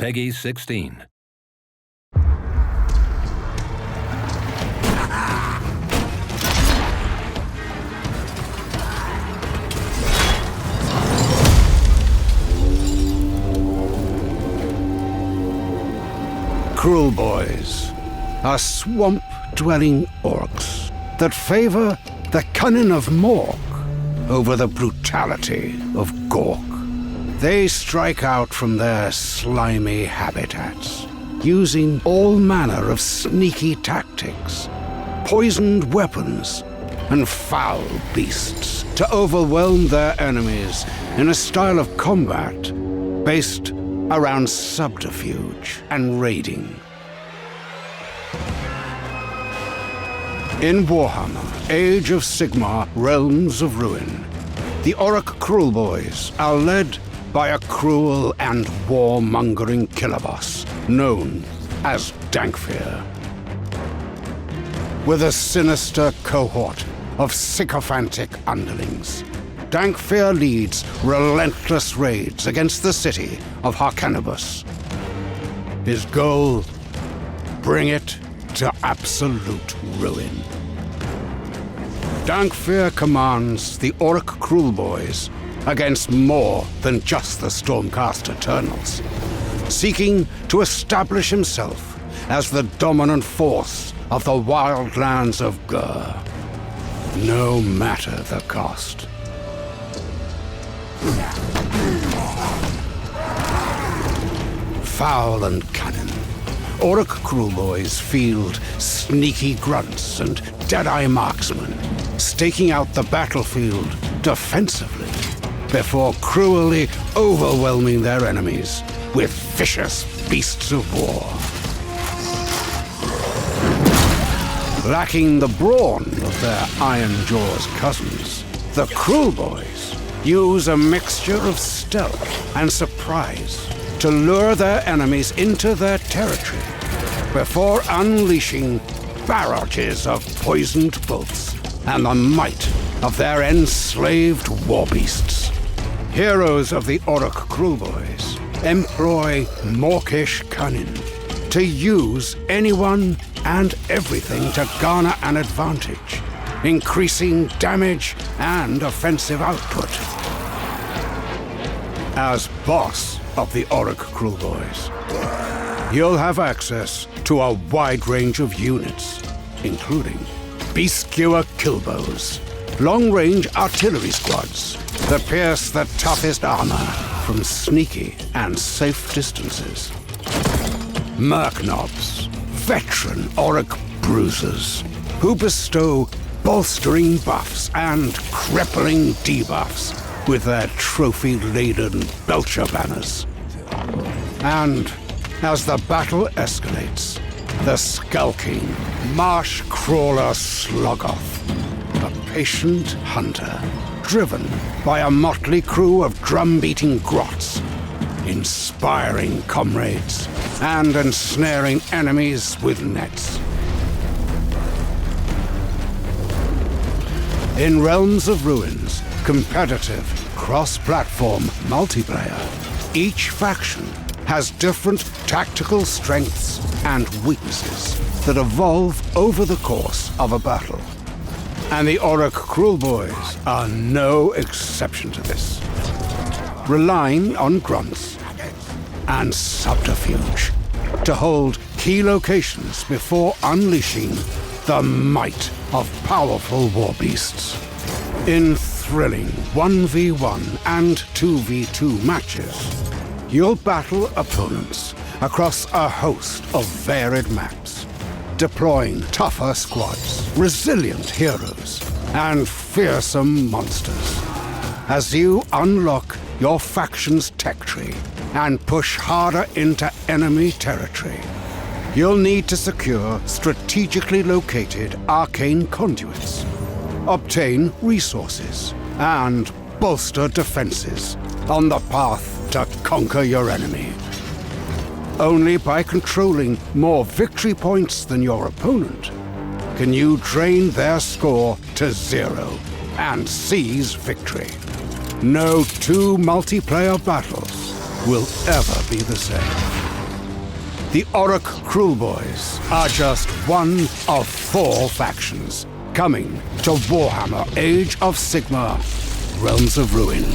Peggy 16. Kruleboyz are swamp-dwelling orcs that favor the cunning of Mork over the brutality of Gork. They strike out from their slimy habitats, using all manner of sneaky tactics, poisoned weapons, and foul beasts to overwhelm their enemies in a style of combat based around subterfuge and raiding. In Warhammer Age of Sigmar, Realms of Ruin, the Orruk Kruleboyz are led by a cruel and warmongering Killaboss known as Dankfeer. With a sinister cohort of sycophantic underlings, Dankfeer leads relentless raids against the city of Harkanibus. His goal? Bring it to absolute ruin. Dankfeer commands the Orruk Kruleboyz against more than just the Stormcast Eternals, seeking to establish himself as the dominant force of the wildlands of Ghur, no matter the cost. Foul and cunning, Orruk Kruleboyz field sneaky grunts and dead-eye marksmen, staking out the battlefield defensively before cruelly overwhelming their enemies with vicious beasts of war. Lacking the brawn of their Iron Jaws cousins, the Kruleboyz use a mixture of stealth and surprise to lure their enemies into their territory before unleashing barrages of poisoned bolts and the might of their enslaved warbeasts. Heroes of the Orruk Kruleboyz employ mawkish cunning to use anyone and everything to garner an advantage, increasing damage and offensive output. As boss of the Orruk Kruleboyz, you'll have access to a wide range of units, including beast-skewer killbows, long-range artillery squads that pierce the toughest armor from sneaky and safe distances, merknobs, veteran Orruk bruisers, who bestow bolstering buffs and crippling debuffs with their trophy-laden belcher banners. And as the battle escalates, the skulking marsh crawler Sloggoth, a patient hunter driven by a motley crew of drum-beating grots, inspiring comrades and ensnaring enemies with nets. In Realms of Ruin's competitive, cross-platform multiplayer, each faction has different tactical strengths and weaknesses that evolve over the course of a battle. And the Orruk Kruleboyz are no exception to this, relying on grunts and subterfuge to hold key locations before unleashing the might of powerful warbeasts. In thrilling 1v1 and 2v2 matches, you'll battle opponents across a host of varied maps, deploying tougher squads, resilient heroes, and fearsome monsters. As you unlock your faction's tech tree and push harder into enemy territory, you'll need to secure strategically located arcane conduits, obtain resources, and bolster defenses on the path to conquer your enemy. Only by controlling more victory points than your opponent can you drain their score to 0 and seize victory. No two multiplayer battles will ever be the same. The Orruk Kruleboyz are just one of 4 factions coming to Warhammer Age of Sigmar, Realms of Ruin.